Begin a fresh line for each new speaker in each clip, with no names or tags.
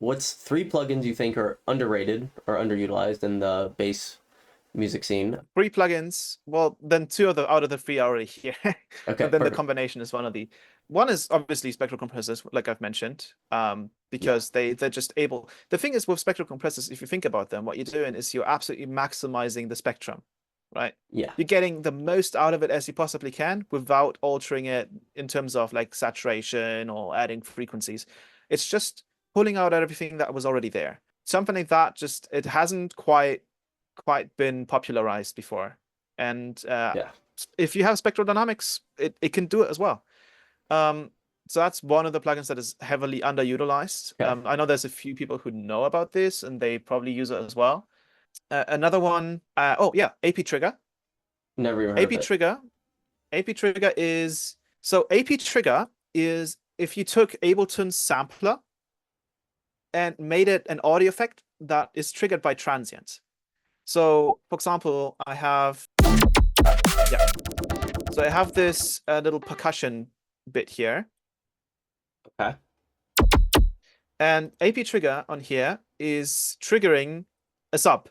what's 3 plugins you think are underrated or underutilized in the bass music scene?
3 plugins. Well, then 2 of the out of the 3 are already here.
Okay,
But then the
perfect.
combination is one of the one is obviously spectral compressors, like I've mentioned,
Yeah,
because they're just able. The thing is with spectral compressors, if you think about them, what you're doing is you're absolutely maximizing the spectrum, right?
yeah,
You're getting the most out of it as you possibly can without altering it in terms of like saturation or adding frequencies. It's just pulling out everything that was already there. Something like that, just it hasn't quite been popularized before. And
yeah.
if you have spectral dynamics, it can do it as well. Um, so that's one of the plugins that is heavily underutilized.
Okay,
I know there's a few people who know about this and they probably use it as well. Another one, oh yeah, AP Trigger.
never even heard of
AP
it.
Trigger. AP Trigger is so AP Trigger is if you took Ableton's sampler and made it an audio effect that is triggered by transients. So, for example, I have yeah. So I have this little percussion bit here,
Okay,
and AP Trigger on here is triggering a sub.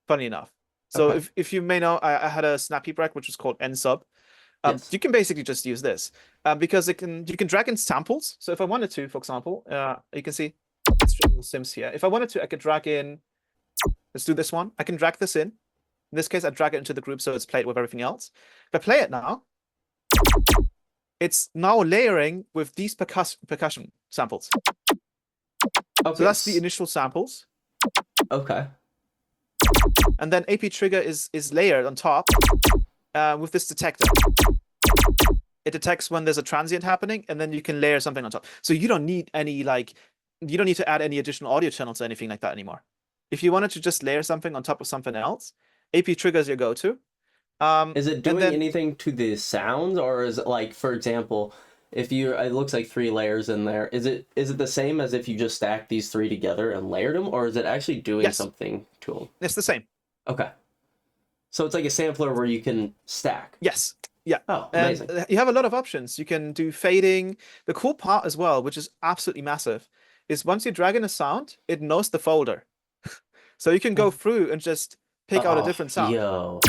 Funny enough. So
okay,
if you may know, I had a snappy break which was called N sub.
yes.
You can basically just use this because you can drag in samples. So if I wanted to, for example, you can see it's triggering Sims here. If I wanted to, I could drag in. Let's do this one. I can drag this in. In this case, I drag it into the group so it's played with everything else. If I play it now, it's now layering with these percussion samples. So
Okay,
that's the initial samples.
okay,
And then AP Trigger is layered on top with this detector. It detects when there's a transient happening, and then you can layer something on top. So you don't need any you don't need to add any additional audio channels or anything like that anymore. If you wanted to just layer something on top of something else, AP Trigger is your go-to.
is it
And
doing
then
anything to the sounds, or is it like, for example, if you, it looks like 3 layers in there, is it the same as if you just stacked these 3 together and layered them, or is it actually doing
yes,
something to them?
it's the same.
Okay, so it's like a sampler where you can stack.
Yes. Yeah.
Oh,
And
amazing.
you have a lot of options. You can do fading. The cool part as well, which is absolutely massive, is once you drag in a sound, it knows the folder. So you can go through and just pick out a
Oh,
different sound.
yo.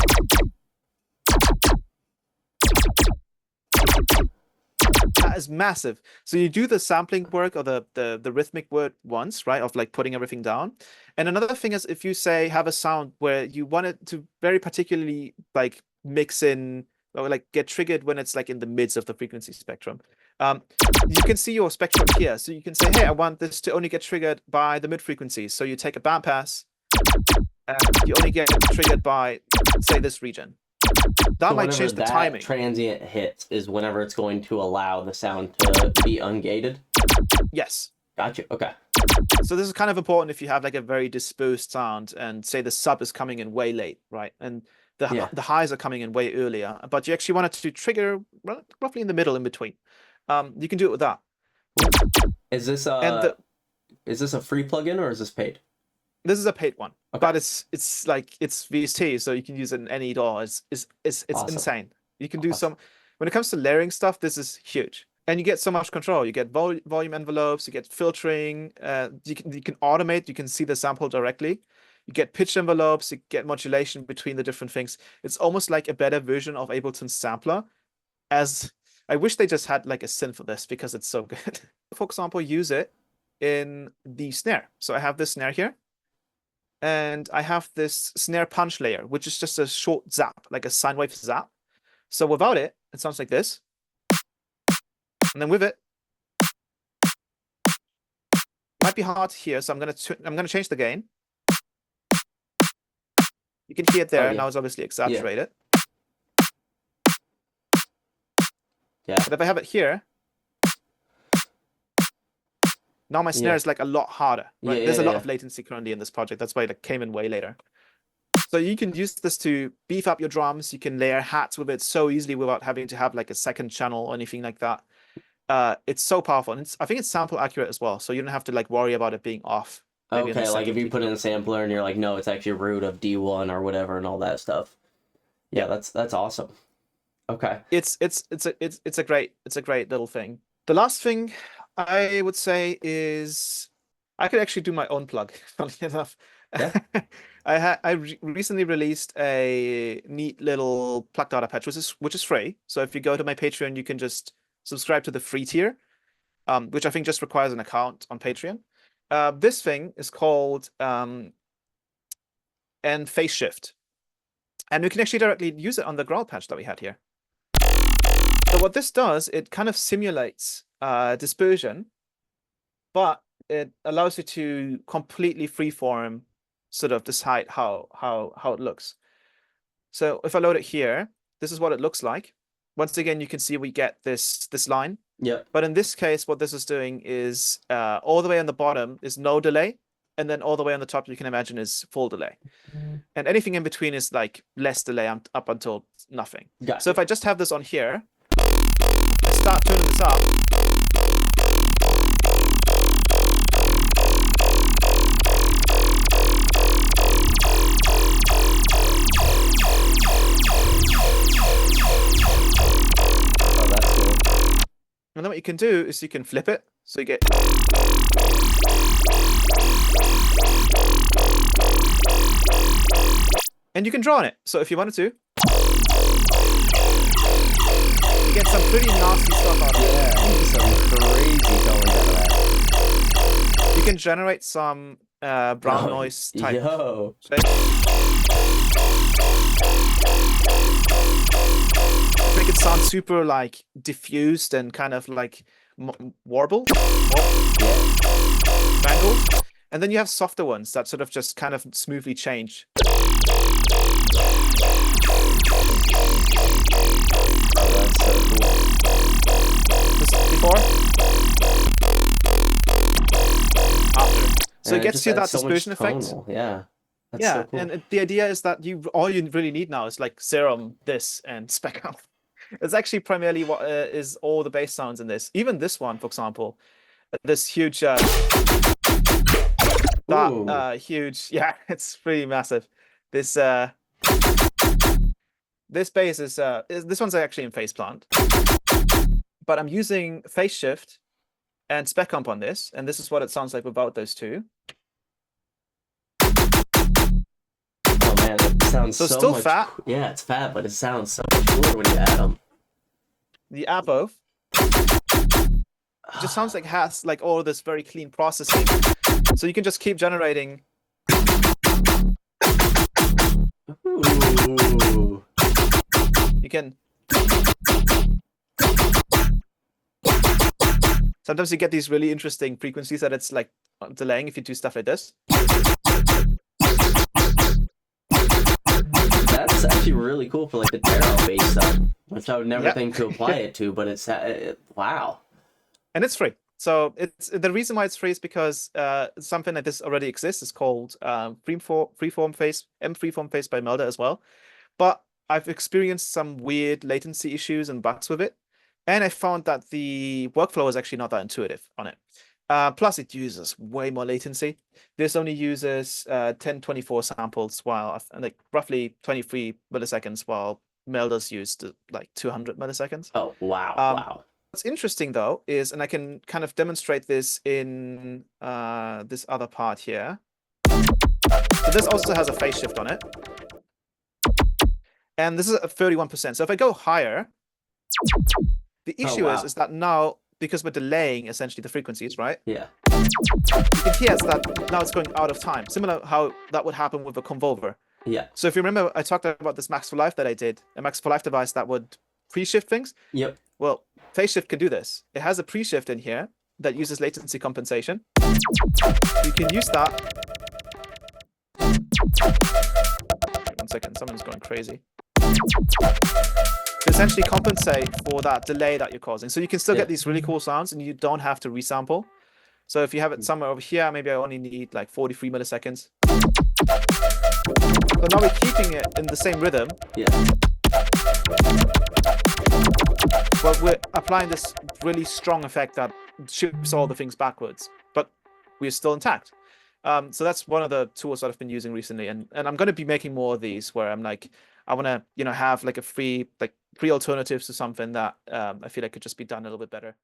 That is massive. So you do the sampling work or the rhythmic work once, right? Of like putting everything down. And another thing is if you say have a sound where you want it to very particularly like mix in or like get triggered when it's like in the midst of the frequency spectrum. You can see your spectrum here. So you can say, hey, I want this to only get triggered by the mid frequencies. So you take a bandpass and you only get triggered by, say, this region. That
So
might
whenever
change the
that
timing.
transient hits is whenever it's going to allow the sound to be ungated.
Yes.
Gotcha. Okay.
So this is kind of important if you have like a very dispersed sound and say the sub is coming in way late, right? And
Yeah.
the highs are coming in way earlier, but you actually want it to trigger roughly in the middle in between. You can do it with that.
Is this
And
a free plugin or is this paid?
this is a paid one,
Okay.
but it's like it's VST, so you can use it in any DAW. It's
Awesome.
insane. You can do
Awesome.
some when it comes to layering stuff, this is huge. And you get so much control. You get volume envelopes, you get filtering, you can automate, you can see the sample directly. You get pitch envelopes, you get modulation between the different things. It's almost like a better version of Ableton's sampler. As I wish they just had like a synth for this because it's so good. For example, use it in the snare. So I have this snare here and I have this snare punch layer, which is just a short zap, like a sine wave zap. So without it, it sounds like this. And then with it, might be hard to hear, so I'm gonna change the gain. You can hear it
Oh
there.
yeah.
Now it's obviously
Yeah.
exaggerated.
Yeah.
But if I have it here, now my snare
Yeah.
is like a lot harder,
Yeah.
right?
Yeah.
There's a lot
Yeah.
of latency currently in this project. That's why it came in way later. So you can use this to beef up your drums. You can layer hats with it so easily without having to have like a second channel or anything like that. It's so powerful, and I think it's sample accurate as well, so you don't have to like worry about it being off. Maybe in the
Okay, like if
second
you
you
put
can
in a
go.
sampler and you're like, no, it's actually root of D1 or whatever and all that stuff.
Yeah,
Yeah, that's awesome. Okay.
it's a great little thing. The last thing I would say is I could actually do my own plug, funny enough.
Yeah.
I recently released a neat little plug data patch, which is free. So if you go to my Patreon, you can just subscribe to the free tier, which I think just requires an account on Patreon. This thing is called and phase shift, and we can actually directly use it on the growl patch that we had here. So what this does, it kind of simulates dispersion, but it allows you to completely freeform sort of decide how it looks. So if I load it here, this is what it looks like. Once again, you can see we get this line.
Yep.
But in this case, what this is doing is all the way on the bottom is no delay, and then all the way on the top you can imagine is full delay. And anything in between is like less delay up until nothing.
Gotcha.
So if I just have this on here, start tuning this up. And then what you can do is you can flip it. So you get... And you can draw on it. So if you wanted to, you get some pretty nasty stuff out of it.
Yeah, some crazy tones out of that.
You can generate some brown noise type.
Yo.
Make it sound super like diffused and kind of like warbled, mangled. And then you have softer ones that sort of just kind of smoothly change.
Oh, that's so cool.
This before, after. So it gets you that
so
dispersion effect.
Yeah. That's
Yeah,
so cool.
and the idea is that all you really need now is like Serum, this, and Spec Up. It's actually primarily what is all the bass sounds in this. Even this one, for example, this huge, huge, yeah, it's pretty massive. This this bass is this one's actually in phase plant, but I'm using phase shift and spec amp on this, and this is what it sounds like without those two.
Oh man, it sounds so
still
much,
fat.
Yeah, it's fat, but it sounds so much cooler when you add them.
The add both. It just sounds like it has like all of this very clean processing. So you can just keep generating.
Ooh.
You can. Sometimes you get these really interesting frequencies that it's like delaying if you do stuff like this.
That's actually really cool for like the tarot bass stuff, which I would never think to apply it to, but it's wow. And
it's free. So it's the reason why it's free is because something like this already exists. It's called Freeform Phase by Melda as well. But I've experienced some weird latency issues and bugs with it, and I found that the workflow is actually not that intuitive on it. Plus, it uses way more latency. This only uses 1024 samples, while like roughly 23 milliseconds, while Melda's used like 200 milliseconds.
Oh wow! Wow.
What's interesting though is, and I can kind of demonstrate this in this other part here. So this also has a phase shift on it, and this is at 31%. So if I go higher, the issue is that now, because we're delaying essentially the frequencies, right?
Yeah.
It hears that now it's going out of time. Similar how that would happen with a convolver.
Yeah.
So if you remember, I talked about this Max for Life that I did, a Max for Life device that would pre-shift things.
Yep.
Well, phase shift can do this. It has a pre-shift in here that uses latency compensation. You can use that. Wait 1 second, someone's going crazy. To essentially compensate for that delay that you're causing. So you can still get these really cool sounds and you don't have to resample. So if you have it somewhere over here, maybe I only need like 43 milliseconds. So now we're keeping it in the same rhythm.
Yeah.
But we're applying this really strong effect that shifts all the things backwards, but we're still intact. So that's one of the tools that I've been using recently, and I'm going to be making more of these where I'm like, I want to, have like free alternatives to something that I feel like could just be done a little bit better.